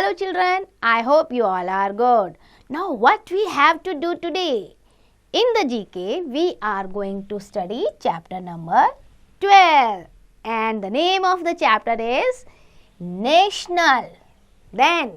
Hello children, I hope you all are good. Now what we have to do today? In the GK, we are going to study chapter number 12 and the name of the chapter is National, then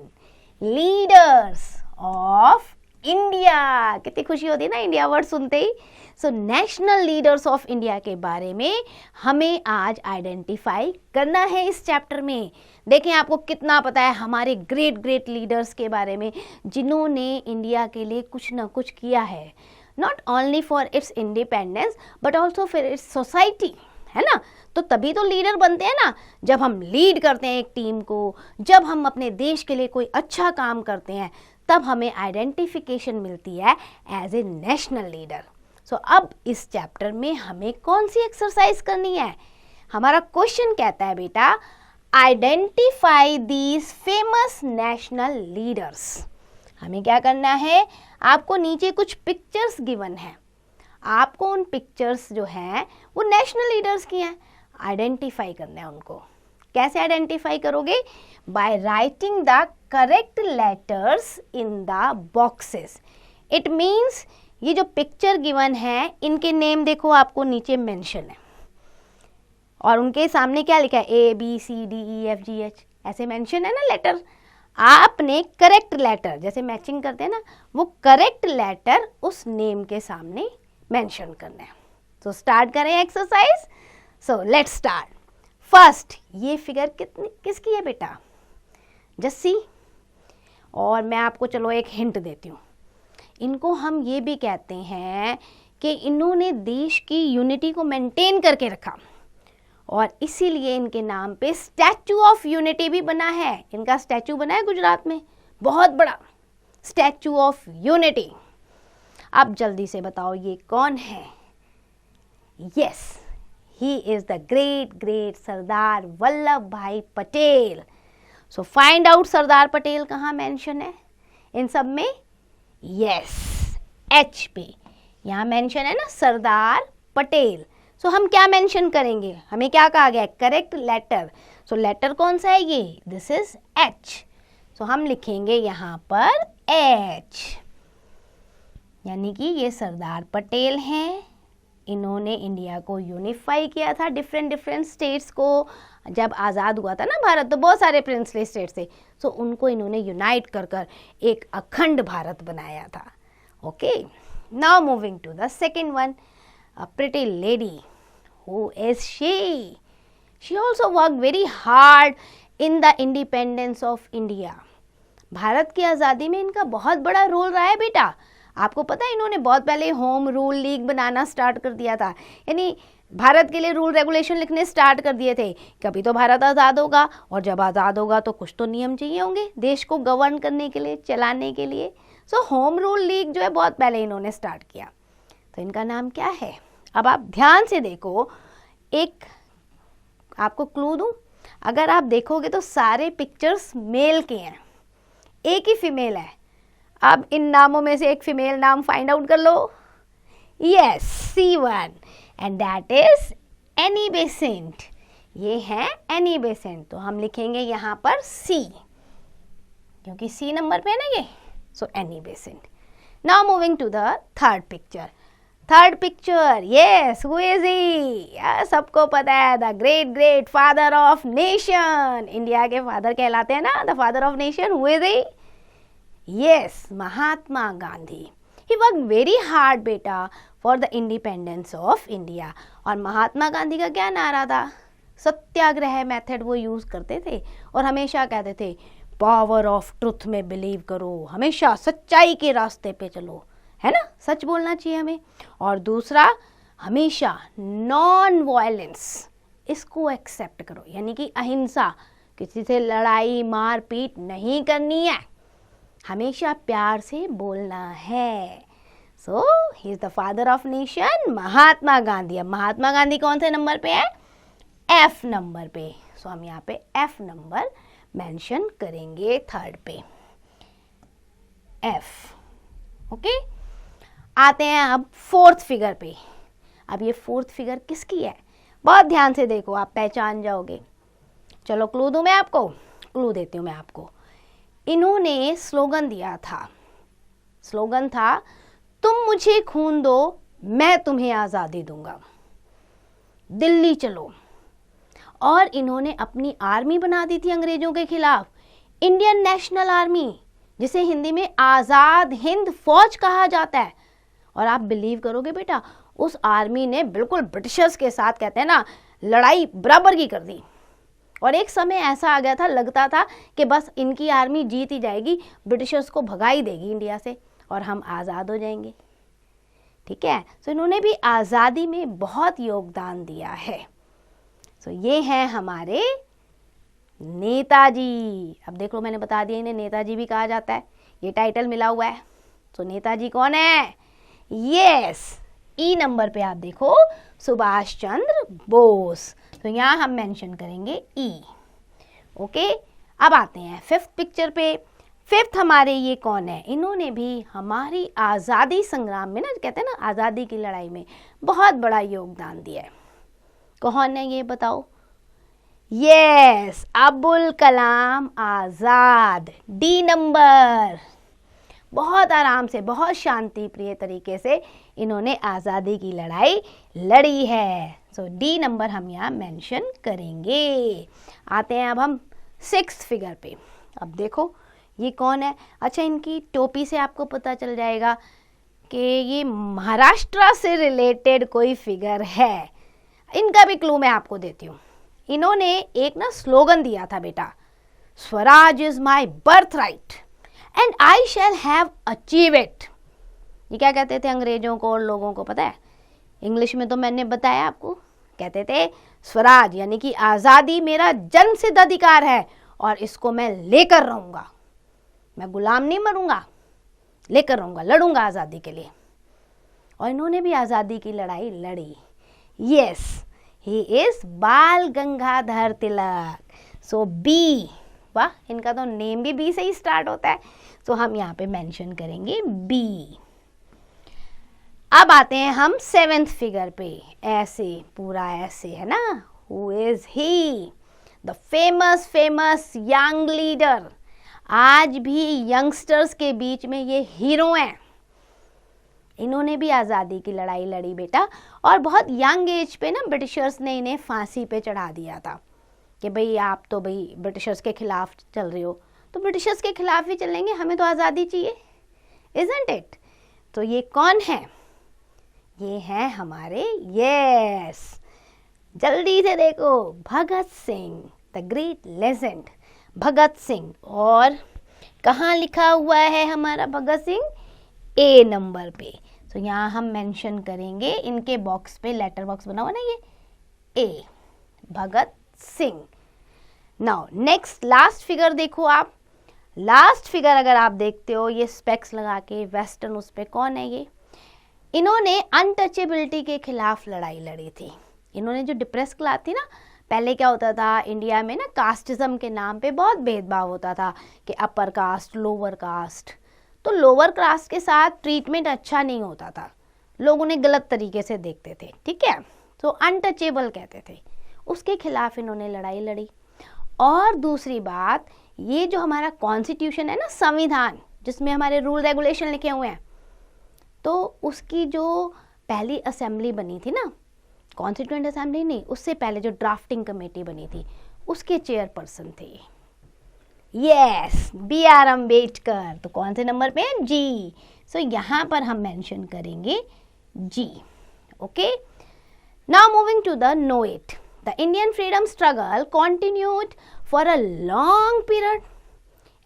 Leaders of India. कितनी खुशी होती है ना India word सुनते ही. So national leaders of India के बारे में हमें आज आइडेंटिफाई करना है इस चैप्टर में. देखें आपको कितना पता है हमारे ग्रेट ग्रेट लीडर्स के बारे में जिन्होंने इंडिया के लिए कुछ ना कुछ किया है. Not only for its independence but also for its society, है ना. तो तभी तो लीडर बनते हैं ना, जब हम लीड करते हैं एक टीम को, जब हम अपने देश के लिए कोई अच्छा काम करते हैं, तब हमें आइडेंटिफिकेशन मिलती है एज ए नेशनल लीडर. सो अब इस चैप्टर में हमें कौन सी एक्सरसाइज करनी है. हमारा क्वेश्चन कहता है बेटा identify these famous national leaders. हमें क्या करना है, आपको नीचे कुछ पिक्चर्स गिवन है, आपको उन पिक्चर्स जो हैं वो नेशनल लीडर्स की हैं, आइडेंटिफाई करना है उनको. कैसे आइडेंटिफाई करोगे? By writing the correct letters in the boxes. It means ये जो पिक्चर गिवन है इनके नेम देखो आपको नीचे मेंशन है और उनके सामने क्या लिखा है ABCDEFGH ऐसे मेंशन है ना लेटर. आपने करेक्ट लेटर जैसे मैचिंग करते हैं ना, वो करेक्ट लेटर उस नेम के सामने मेंशन करना है. तो स्टार्ट करें exercise. So let's start. First ये फिगर किसकी है बेटा? जस्सी. और मैं आपको चलो एक हिंट देती हूँ. इनको हम ये भी कहते हैं कि इन्होंने देश की यूनिटी को मेंटेन करके रखा और इसीलिए इनके नाम पे स्टैचू ऑफ यूनिटी भी बना है. इनका स्टैचू बना है गुजरात में, बहुत बड़ा स्टैचू ऑफ यूनिटी. अब जल्दी से बताओ ये कौन है? Yes, he is the great great Sardar Vallabhbhai Patel. So find out Sardar Patel कहाँ मेंशन है इन सब में. यस, H पे यहाँ मेंशन है ना सरदार पटेल. सो हम क्या मेंशन करेंगे? हमें क्या कहा गया है? Correct letter. सो लेटर कौन सा है ये? This is H. सो हम लिखेंगे यहाँ पर H, यानी कि ये सरदार पटेल हैं. इन्होंने इंडिया को यूनिफाई किया था, डिफरेंट डिफरेंट स्टेट्स को. जब आज़ाद हुआ था ना भारत, तो बहुत सारे प्रिंसली स्टेट्स थे. सो उनको इन्होंने यूनाइट कर कर एक अखंड भारत बनाया था. Okay, now moving to the second one. A pretty lady. Who is she? She also worked very hard in the independence of India. Bharat की आज़ादी में इनका बहुत बड़ा रोल रहा है बेटा. आपको पता है इन्होंने बहुत पहले होम रूल लीग बनाना स्टार्ट कर दिया था, यानी भारत के लिए रूल रेगुलेशन लिखने स्टार्ट कर दिए थे. कभी तो भारत आज़ाद होगा और जब आज़ाद होगा तो कुछ तो नियम चाहिए होंगे देश को गवर्न करने के लिए, चलाने के लिए. सो होम रूल लीग जो है बहुत पहले इन्होंने स्टार्ट किया. तो इनका नाम क्या है? अब आप ध्यान से देखो, एक आपको क्लू दूं. अगर आप देखोगे तो सारे पिक्चर्स मेल के हैं, एक ही फीमेल है. अब इन नामों में से एक फीमेल नाम फाइंड आउट कर लो. Yes, C1 and that is Annie Besant. ये है एनी बेसेंट. तो हम लिखेंगे यहाँ पर C, क्योंकि C नंबर पे है ना ये. So Annie Besant. Now moving to the third picture. Third picture, yes, who is he? सबको पता है, the great great father of nation. India के फादर कहलाते हैं ना, the father of nation. Who is he? Yes, Mahatma Gandhi. He work very hard बेटा for the independence of India. और महात्मा गांधी का क्या नारा था? सत्याग्रह मेथड वो यूज करते थे और हमेशा कहते थे पावर ऑफ ट्रुथ में बिलीव करो, हमेशा सच्चाई के रास्ते पे चलो, है ना, सच बोलना चाहिए हमें. और दूसरा, हमेशा नॉन वायलेंस, इसको एक्सेप्ट करो, यानी कि अहिंसा, किसी से लड़ाई मारपीट नहीं करनी है, हमेशा प्यार से बोलना है. So he is the father of nation, Mahatma Gandhi. अब महात्मा गांधी कौन से नंबर पे है? F नंबर पे. सो हम यहाँ पे F नंबर मेंशन करेंगे थर्ड पे, F. ओके, आते हैं अब फोर्थ फिगर पे. अब ये फोर्थ फिगर किसकी है? बहुत ध्यान से देखो, आप पहचान जाओगे. चलो क्लू दूं मैं आपको, क्लू देती हूँ मैं आपको. इन्होंने स्लोगन दिया था, स्लोगन था तुम मुझे खून दो मैं तुम्हें आज़ादी दूंगा, दिल्ली चलो। और इन्होंने अपनी आर्मी बना दी थी अंग्रेजों के खिलाफ, इंडियन नेशनल आर्मी, जिसे हिंदी में आज़ाद हिंद फौज कहा जाता है। और आप बिलीव करोगे बेटा, उस आर्मी ने बिल्कुल ब्रिटिशर्स के साथ, कहते हैं ना, लड़ाई बराबर की कर दी। और एक समय ऐसा आ गया था, लगता था कि बस इनकी आर्मी जीत ही जाएगी, ब्रिटिशर्स को भगा ही देगी इंडिया से और हम आज़ाद हो जाएंगे। ठीक है, तो इन्होंने भी आज़ादी में बहुत योगदान दिया है। तो ये हैं हमारे नेताजी। अब देख लो, मैंने बता दिया इन्हें नेताजी भी कहा जाता है, ये टाइटल मिला हुआ है। तो नेताजी कौन है? यस, ई नंबर पे आप देखो, सुभाष चंद्र बोस। तो यहाँ हम मेंशन करेंगे ई। ओके, अब आते हैं फिफ्थ पिक्चर पे। फिफ्थ हमारे ये कौन है? इन्होंने भी हमारी आज़ादी संग्राम में ना, कहते हैं ना, आज़ादी की लड़ाई में बहुत बड़ा योगदान दिया है। कौन है ये बताओ? Yes, Abul Kalam Azad, D number. बहुत आराम से, बहुत शांति प्रिय तरीके से इन्होंने आज़ादी की लड़ाई लड़ी है। सो डी नंबर हम यहाँ मेंशन करेंगे। आते हैं अब हम सिक्स्थ फिगर पे। अब देखो ये कौन है? अच्छा, इनकी टोपी से आपको पता चल जाएगा कि ये महाराष्ट्र से रिलेटेड कोई फिगर है। इनका भी क्लू मैं आपको देती हूँ। इन्होंने एक ना स्लोगन दिया था बेटा, Swaraj is my birth right and I shall have achieve it. ये क्या कहते थे अंग्रेजों को और लोगों को पता है? इंग्लिश में तो मैंने बताया आपको, कहते थे स्वराज यानी कि आज़ादी मेरा जन्मसिद्ध अधिकार है और इसको मैं लेकर रहूँगा, मैं गुलाम नहीं मरूंगा, लेकर रहूँगा, लड़ूंगा आज़ादी के लिए। और इन्होंने भी आज़ादी की लड़ाई लड़ी। यस, ही इज बाल गंगाधर तिलक। सो बी, वाह, इनका तो नेम भी बी से ही स्टार्ट होता है, तो हम यहाँ पे मेंशन करेंगे बी। अब आते हैं हम सेवेंथ फिगर पे। ऐसे, पूरा ऐसे है ना। Who is he? The famous young leader. आज भी यंगस्टर्स के बीच में ये हीरो हैं। इन्होंने भी आज़ादी की लड़ाई लड़ी बेटा, और बहुत यंग एज पे ना ब्रिटिशर्स ने इन्हें फांसी पे चढ़ा दिया था कि भाई आप तो भाई ब्रिटिशर्स के खिलाफ चल रहे हो, तो ब्रिटिशर्स के खिलाफ ही चलेंगे, हमें तो आज़ादी चाहिए, इजंट इट? तो ये कौन है? ये हैं हमारे, यस, जल्दी से देखो, Bhagat Singh, the great legend Bhagat Singh. और कहाँ लिखा हुआ है हमारा भगत सिंह? ए नंबर पे। तो यहाँ हम मेंशन करेंगे, इनके बॉक्स पे लेटर बॉक्स बना हुआ ना, ये ए, Bhagat Singh. Now next last figure देखो आप। लास्ट फिगर अगर आप देखते हो, ये स्पेक्स लगा के वेस्टर्न, उस पे कौन है ये? इन्होंने अनटचेबिलिटी के खिलाफ लड़ाई लड़ी थी। इन्होंने जो डिप्रेस क्लास थी ना, पहले क्या होता था इंडिया में ना, कास्टिज्म के नाम पे बहुत भेदभाव होता था कि अपर कास्ट, लोअर कास्ट। तो लोअर कास्ट के साथ ट्रीटमेंट अच्छा नहीं होता था, लोग उन्हें गलत तरीके से देखते थे, ठीक है, तो अनटचेबल कहते थे। उसके खिलाफ इन्होंने लड़ाई लड़ी। और दूसरी बात, ये जो हमारा कॉन्स्टिट्यूशन है ना, संविधान, जिसमें हमारे रूल रेगुलेशन लिखे हुए हैं, तो उसकी जो पहली असेंबली बनी थी ना, कॉन्स्टिट्यूएंट असेंबली नहीं, उससे पहले जो ड्राफ्टिंग कमेटी बनी थी, उसके चेयरपर्सन थे यस, बी आर अम्बेडकर। तो कौन से नंबर पे? जी। सो यहाँ पर हम मेंशन करेंगे जी। Okay, now moving to the know it. The Indian freedom struggle continued for a long period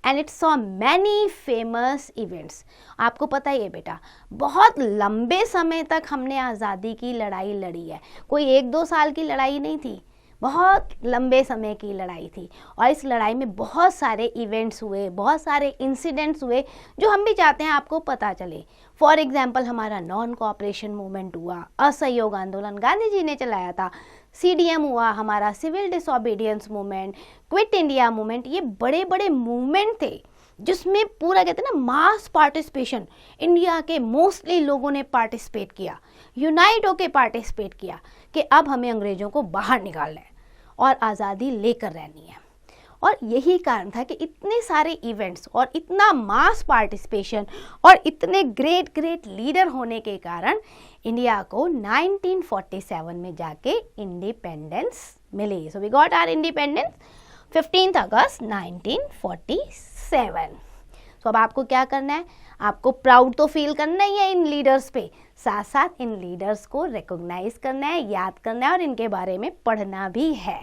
and it saw many famous events। आपको पता ही है बेटा, बहुत लंबे समय तक हमने आज़ादी की लड़ाई लड़ी है, कोई 1-2 साल की लड़ाई नहीं थी, बहुत लंबे समय की लड़ाई थी। और इस लड़ाई में बहुत सारे इवेंट्स हुए, बहुत सारे इंसिडेंट्स हुए जो हम भी चाहते हैं आपको पता चले। फॉर एग्जाम्पल, हमारा नॉन कोऑपरेशन मूवमेंट हुआ, असहयोग आंदोलन गांधी जी ने चलाया था, CDM हुआ, हमारा civil disobedience movement, quit India movement. ये बड़े बड़े मूवमेंट थे जिसमें पूरा, कहते हैं ना, मास पार्टिसिपेशन, इंडिया के मोस्टली लोगों ने पार्टिसिपेट किया, यूनाइट होकर पार्टिसिपेट किया कि अब हमें अंग्रेजों को बाहर निकालना है और आज़ादी लेकर रहनी है। और यही कारण था कि इतने सारे इवेंट्स और इतना मास पार्टिसिपेशन और इतने ग्रेट लीडर होने के कारण इंडिया को 1947 में जाके इंडिपेंडेंस मिली. So we got our independence 15 August 1947. तो अब आपको क्या करना है, आपको प्राउड तो फील करना ही है इन लीडर्स पे, साथ साथ इन लीडर्स को रिकॉग्नाइज करना है, याद करना है और इनके बारे में पढ़ना भी है.